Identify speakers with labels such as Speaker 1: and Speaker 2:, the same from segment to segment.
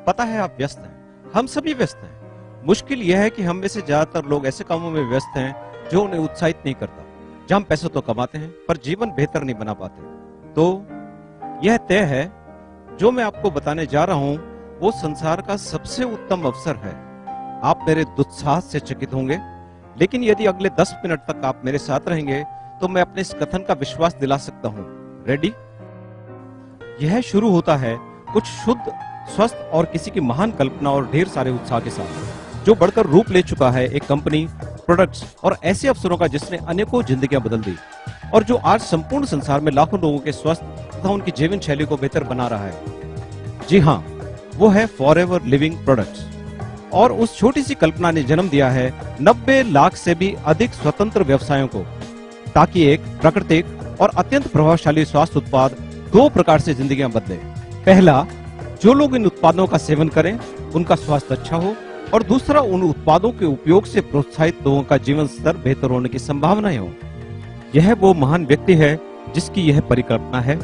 Speaker 1: पता है आप व्यस्त हैं, हम सभी व्यस्त हैं। मुश्किल यह है कि हम में से ज्यादातर लोग ऐसे कामों में व्यस्त हैं जो उन्हें उत्साहित नहीं करता, जहां हम पैसे तो कमाते हैं पर जीवन बेहतर नहीं बना पाते। तो यह तय है, जो मैं आपको बताने जा रहा हूं वो संसार का सबसे उत्तम अवसर है। आप मेरे दुस्साहस से चकित होंगे, लेकिन यदि अगले 10 मिनट तक आप मेरे साथ रहेंगे तो मैं अपने इस कथन का विश्वास दिला सकता हूं। रेडी? यह शुरू होता है कुछ शुद्ध, स्वस्थ और किसी की महान कल्पना और ढेर सारे उत्साह के साथ, जो बढ़कर रूप ले चुका है एक कंपनी, प्रोडक्ट्स और ऐसे अवसरों का जिसने अनेकों जिंदगियां बदल दी और जो आज संपूर्ण संसार में लाखों लोगों के स्वस्थ तथा उनकी जीवन शैली को बेहतर बना रहा है। जी हाँ, वो है फॉरएवर लिविंग प्रोडक्ट्स। और उस छोटी सी कल्पना ने जन्म दिया है 90 लाख से भी अधिक स्वतंत्र व्यवसायों को, ताकि एक प्राकृतिक और अत्यंत प्रभावशाली स्वास्थ्य उत्पाद 2 प्रकार से जिंदगियां बदले। पहला, जो लोग इन उत्पादों का सेवन करें उनका स्वास्थ्य अच्छा हो, और दूसरा, उन उत्पादों के उपयोग से प्रोत्साहित लोगों का जीवन स्तर बेहतर होने की संभावनाएं हो। यह वो महान व्यक्ति है जिसकी यह परिकल्पना है,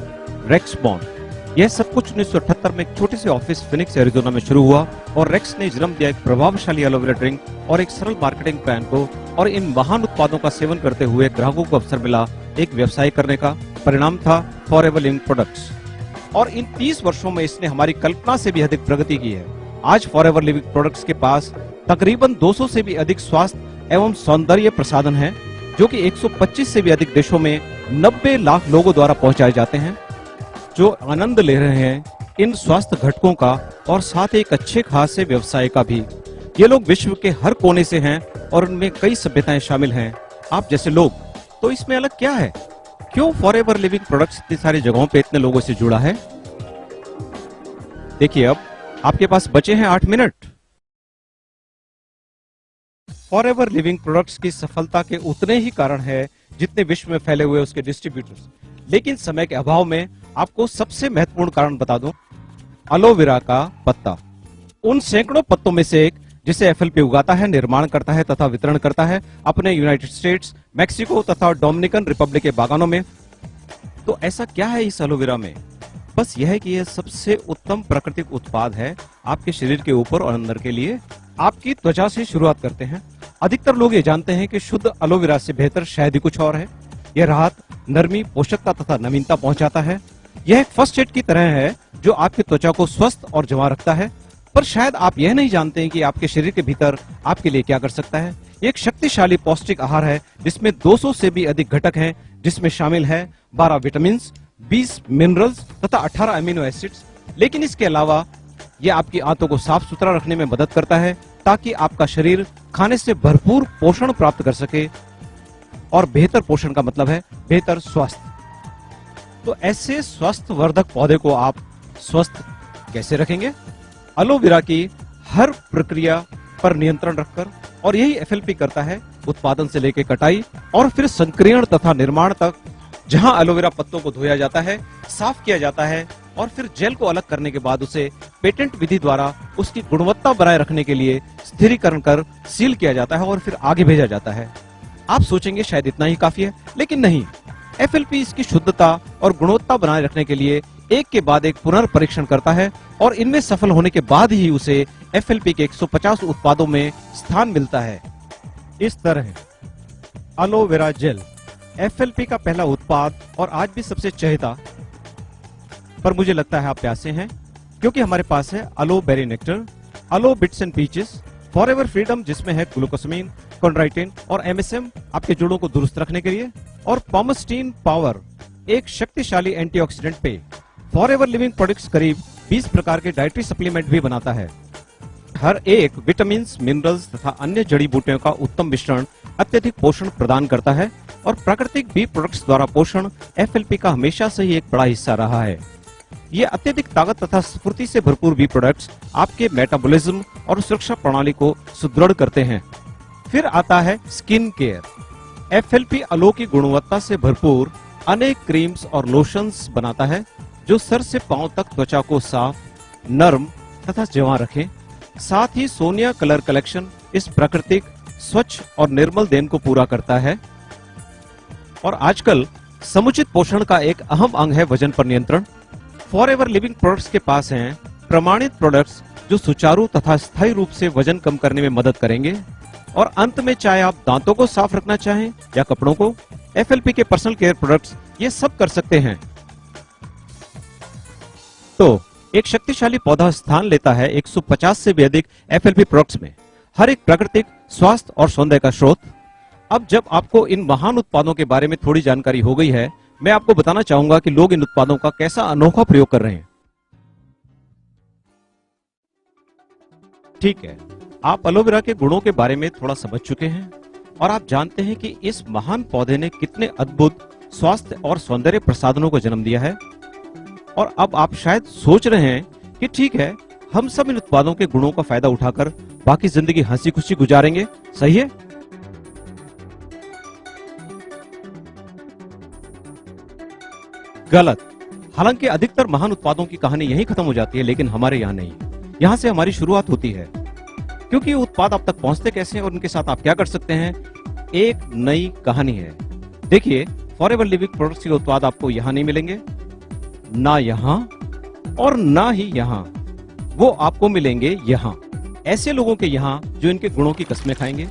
Speaker 1: रेक्स बॉन्ड। यह सब कुछ 1978 में एक छोटे से ऑफिस फिनिक्स एरिजोना में शुरू हुआ और रेक्स ने जन्म दिया एक प्रभावशाली एलोवेरा ड्रिंक और एक सरल मार्केटिंग प्लान को, और इन महान उत्पादों का सेवन करते हुए ग्राहकों को अवसर मिला एक व्यवसाय करने का। परिणाम था फॉरएवर लिविंग प्रोडक्ट्स, और इन 30 वर्षों में इसने हमारी कल्पना से भी अधिक प्रगति की है। आज फॉरएवर लिविंग प्रोडक्ट्स के पास तकरीबन 200 से भी अधिक स्वास्थ्य एवं सौंदर्य प्रसाधन हैं, जो कि 125 से भी अधिक देशों में 90 लाख लोगों द्वारा पहुंचाए जाते हैं, जो आनंद ले रहे हैं इन स्वास्थ्य घटकों का और साथ ही एक अच्छे खासे व्यवसाय का भी। ये लोग विश्व के हर कोने से हैं और उनमें कई सभ्यताएं शामिल हैं, आप जैसे लोग। तो इसमें अलग क्या है? क्यों फॉरएवर लिविंग प्रोडक्ट्स इतनी सारी जगहों पे इतने लोगों से जुड़ा है? देखिए, अब आपके पास बचे हैं 8 मिनट। फॉरएवर लिविंग प्रोडक्ट्स की सफलता के उतने ही कारण है जितने विश्व में फैले हुए उसके डिस्ट्रीब्यूटर्स। लेकिन समय के अभाव में आपको सबसे महत्वपूर्ण कारण बता दूं, एलोवेरा का पत्ता। उन सैकड़ों पत्तों में से एक जिसे एफएलपी उगाता है, निर्माण करता है तथा वितरण करता है अपने यूनाइटेड स्टेट्स, मैक्सिको तथा डोमिनिकन रिपब्लिक के बागानों में। तो ऐसा क्या है इस एलोवेरा में? बस यह है कि यह सबसे उत्तम प्राकृतिक उत्पाद है आपके शरीर के ऊपर और अंदर के लिए। आपकी त्वचा से शुरुआत करते हैं। अधिकतर लोग ये जानते हैं कि शुद्ध एलोवेरा से बेहतर शायद ही कुछ और है। यह राहत, नरमी, पोषकता तथा नवीनता पहुंचाता है। यह एक फर्स्ट एड की तरह है जो आपकी त्वचा को स्वस्थ और जमा रखता है। पर शायद आप यह नहीं जानते हैं कि आपके शरीर के भीतर आपके लिए क्या कर सकता है। एक शक्तिशाली पौष्टिक आहार है जिसमें 200 से भी अधिक घटक हैं, जिसमें शामिल है 12 विटामिन, 20 मिनरल्स तथा 18 अमीनो एसिड्स। लेकिन इसके अलावा यह आपकी आंतों को साफ सुथरा रखने में मदद करता है ताकि आपका शरीर खाने से भरपूर पोषण प्राप्त कर सके, और बेहतर पोषण का मतलब है बेहतर स्वास्थ्य। तो ऐसे स्वस्थ वर्धक पौधे को आप स्वस्थ कैसे रखेंगे? एलोवेरा की हर प्रक्रिया पर नियंत्रण रखकर, और यही एफएलपी करता है, उत्पादन से लेकर कटाई और फिर संक्रियण तथा निर्माण तक। जहां एलोवेरा पत्तों को धोया जाता है, साफ किया जाता है और फिर जेल को अलग करने के बाद उसे पेटेंट विधि द्वारा उसकी गुणवत्ता बनाए रखने के लिए स्थिरीकरण कर सील किया जाता है और फिर आगे भेजा जाता है। आप सोचेंगे शायद इतना ही काफी है, लेकिन नहीं। एफएलपी इसकी शुद्धता और गुणवत्ता बनाए रखने के लिए एक के बाद एक पुनर्परीक्षण करता है, और इनमें सफल होने के बाद ही उसे एफएलपी के 150 उत्पादों में स्थान मिलता है। इस तरह एलोवेरा जेल एफएलपी का पहला उत्पाद और आज भी सबसे चहेता। पर मुझे लगता है आप प्यासे हैं, क्योंकि हमारे पास है aloe berry nectar, aloe bits and peaches, forever freedom जिसमें है ग्लूकोसामिन, कॉन्ड्राइटिन और एमएसएम आपके जोड़ों को दुरुस्त रखने के लिए, और पॉमस्टीन पावर एक शक्तिशाली एंटीऑक्सीडेंट पेय। फॉरएवर लिविंग प्रोडक्ट्स करीब 20 प्रकार के डाइटरी सप्लीमेंट भी बनाता है। हर एक विटामिन, मिनरल्स तथा अन्य जड़ी बूटियों का उत्तम मिश्रण अत्यधिक पोषण प्रदान करता है, और प्राकृतिक बी प्रोडक्ट्स द्वारा पोषण एफएलपी का हमेशा से ही एक बड़ा हिस्सा रहा है। ये अत्यधिक ताकत तथा स्फूर्ति से भरपूर बी प्रोडक्ट्स आपके मेटाबॉलिज्म और सुरक्षा प्रणाली को सुदृढ़ करते हैं। फिर आता है स्किन केयर। एफएलपी एलो की गुणवत्ता से भरपूर अनेक क्रीम्स और लोशंस बनाता है जो सर से पांव तक त्वचा को साफ, नर्म तथा जमा रखें। साथ ही सोनिया कलर कलेक्शन इस प्राकृतिक, स्वच्छ और निर्मल देन को पूरा करता है। और आजकल समुचित पोषण का एक अहम अंग है वजन पर नियंत्रण। फॉरएवर लिविंग प्रोडक्ट्स के पास हैं प्रमाणित प्रोडक्ट्स जो सुचारू तथा स्थायी रूप से वजन कम करने में मदद करेंगे। और अंत में चाहे आप दांतों को साफ रखना चाहें या कपड़ों को, FLP के पर्सनल केयर प्रोडक्ट्स ये सब कर सकते हैं। तो एक शक्तिशाली पौधा स्थान लेता है 150 से भी अधिक FLP प्रोडक्ट्स में, हर एक प्राकृतिक स्वास्थ्य और सौंदर्य का स्रोत। अब जब आपको इन महान उत्पादों के बारे में थोड़ी जानकारी हो गई है, मैं आपको बताना चाहूंगा कि लोग इन उत्पादों का कैसा अनोखा प्रयोग कर रहे हैं। ठीक है, आप एलोवेरा के गुणों के बारे में थोड़ा समझ चुके हैं और आप जानते हैं कि इस महान पौधे ने कितने अद्भुत स्वास्थ्य और सौंदर्य प्रसाधनों को जन्म दिया है। और अब आप शायद सोच रहे हैं कि ठीक है, हम सब इन उत्पादों के गुणों का फायदा उठाकर बाकी जिंदगी हंसी खुशी गुजारेंगे, सही है? गलत। हालांकि अधिकतर महान उत्पादों की कहानी यहीं खत्म हो जाती है, लेकिन हमारे यहाँ नहीं। यहाँ से हमारी शुरुआत होती है, क्योंकि ये उत्पाद आप तक पहुंचते कैसे हैं और उनके साथ आप क्या कर सकते हैं, एक नई कहानी है। देखिए, फॉरएवर लिविंग प्रोडक्ट्स के उत्पाद आपको यहाँ नहीं मिलेंगे, ना यहाँ और ना ही यहाँ, वो आपको मिलेंगे यहाँ, ऐसे लोगों के यहाँ जो इनके गुणों की कस्में खाएंगे।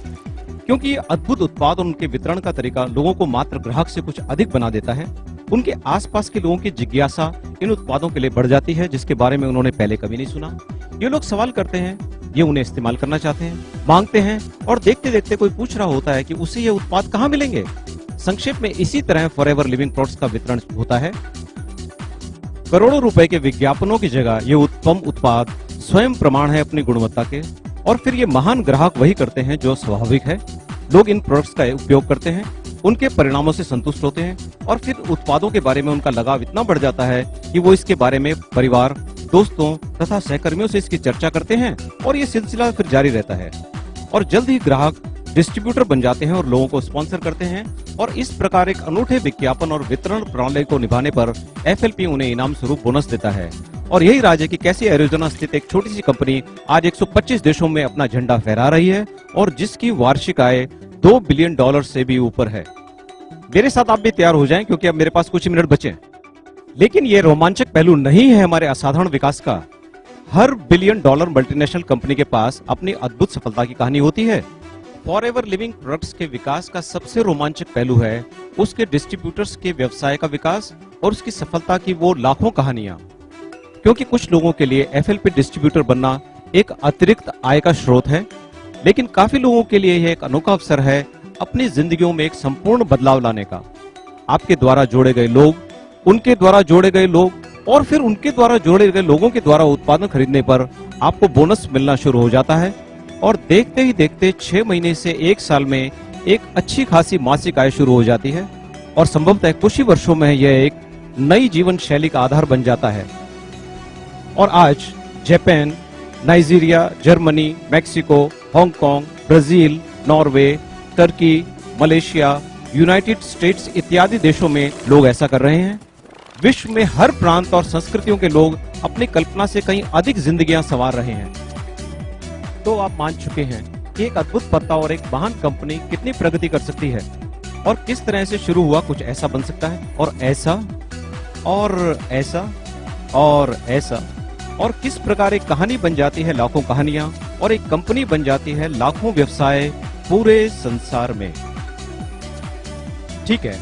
Speaker 1: क्योंकि ये अद्भुत उत्पाद और उनके वितरण का तरीका लोगों को मात्र ग्राहक से कुछ अधिक बना देता है। उनके आसपास के लोगों की जिज्ञासा इन उत्पादों के लिए बढ़ जाती है, जिसके बारे में उन्होंने पहले कभी नहीं सुना। ये लोग सवाल करते हैं, ये उन्हें इस्तेमाल करना चाहते हैं, मांगते हैं, और देखते देखते कोई पूछ रहा होता है कि उसे ये उत्पाद कहाँ मिलेंगे। संक्षेप में इसी तरह फॉरएवर लिविंग प्रोडक्ट्स का वितरण होता है। करोड़ों रुपए के विज्ञापनों की जगह ये उत्तम उत्पाद स्वयं प्रमाण है अपनी गुणवत्ता के, और फिर ये महान ग्राहक वही करते हैं जो स्वाभाविक है। लोग इन प्रोडक्ट्स का उपयोग करते हैं, उनके परिणामों से संतुष्ट होते हैं, और फिर उत्पादों के बारे में उनका लगाव इतना बढ़ जाता है कि वो इसके बारे में परिवार, दोस्तों तथा सहकर्मियों से इसकी चर्चा करते हैं, और ये सिलसिला फिर जारी रहता है। और जल्द ही ग्राहक डिस्ट्रीब्यूटर बन जाते हैं और लोगों को स्पॉन्सर करते हैं, और इस प्रकार एक अनूठे विज्ञापन और वितरण प्रणाली को निभाने पर FLP उन्हें इनाम स्वरूप बोनस देता है। और यही राज है कि कैसे एरिज़ोना स्थित एक छोटी सी कंपनी आज 125 देशों में अपना झंडा फहरा रही है, और जिसकी वार्षिक आय $2 बिलियन से भी ऊपर है। मेरे साथ आप भी तैयार हो जाएं, क्योंकि अब मेरे पास कुछ मिनट बचे हैं। लेकिन ये रोमांचक पहलू नहीं है हमारे असाधारण विकास का। हर $1 बिलियन मल्टीनेशनल कंपनी के पास अपनी अद्भुत सफलता की कहानी होती है। फॉरएवर लिविंग प्रोडक्ट्स के विकास का सबसे रोमांचक पहलू है उसके डिस्ट्रीब्यूटर्स के व्यवसाय का विकास और उसकी सफलता की वो लाखों कहानियां। क्योंकि कुछ लोगों के लिए FLP डिस्ट्रीब्यूटर बनना एक अतिरिक्त आय का स्रोत है, लेकिन काफी लोगों के लिए यह एक अनोखा अवसर है अपनी जिंदगियों में एक संपूर्ण बदलाव लाने का। आपके द्वारा जोड़े गए लोग, उनके द्वारा जोड़े गए लोग, और फिर उनके द्वारा जोड़े गए लोगों के द्वारा उत्पादन खरीदने पर आपको बोनस मिलना शुरू हो जाता है, और देखते ही देखते 6 महीने से 1 साल में एक अच्छी खासी मासिक आय शुरू हो जाती है, और संभवतः कुछ ही वर्षों में यह एक नई जीवन शैली का आधार बन जाता है। और आज Japan, Nigeria, Germany, Mexico, Hong Kong, Brazil, Norway, Turkey, Malaysia, United states इत्यादि देशों में लोग ऐसा कर रहे हैं। विश्व में हर प्रांत और संस्कृतियों के लोग अपनी कल्पना से कहीं अधिक जिंदगियां संवार रहे हैं। तो आप मान चुके हैं कि एक अद्भुत पत्ता और एक महान कंपनी कितनी प्रगति कर सकती है, और किस तरह से शुरू हुआ कुछ ऐसा बन सकता है, और ऐसा और ऐसा और ऐसा, और किस प्रकार एक कहानी बन जाती है लाखों कहानियां, और एक कंपनी बन जाती है लाखों व्यवसाय पूरे संसार में। ठीक है,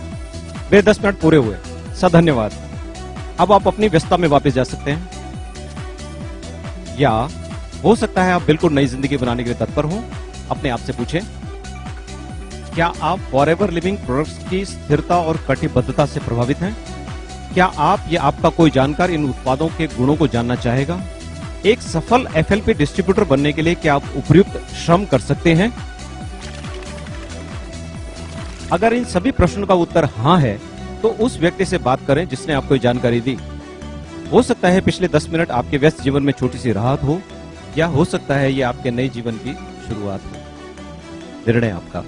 Speaker 1: मेरे 10 मिनट पूरे हुए। धन्यवाद। अब आप अपनी व्यस्तता में वापस जा सकते हैं, या हो सकता है आप बिल्कुल नई जिंदगी बनाने के लिए तत्पर हो। अपने आप से पूछें, क्या आप फॉरएवर लिविंग प्रोडक्ट्स की स्थिरता और कटिबद्धता से प्रभावित हैं? क्या आप या आपका कोई जानकार इन उत्पादों के गुणों को जानना चाहेगा? एक सफल FLP डिस्ट्रीब्यूटर बनने के लिए क्या आप उपयुक्त श्रम कर सकते हैं? अगर इन सभी प्रश्नों का उत्तर हाँ है, तो उस व्यक्ति से बात करें जिसने आपको ये जानकारी दी। हो सकता है पिछले 10 मिनट आपके व्यस्त जीवन में छोटी सी राहत हो, या हो सकता है ये आपके नए जीवन की शुरुआत हो। निर्णय आपका।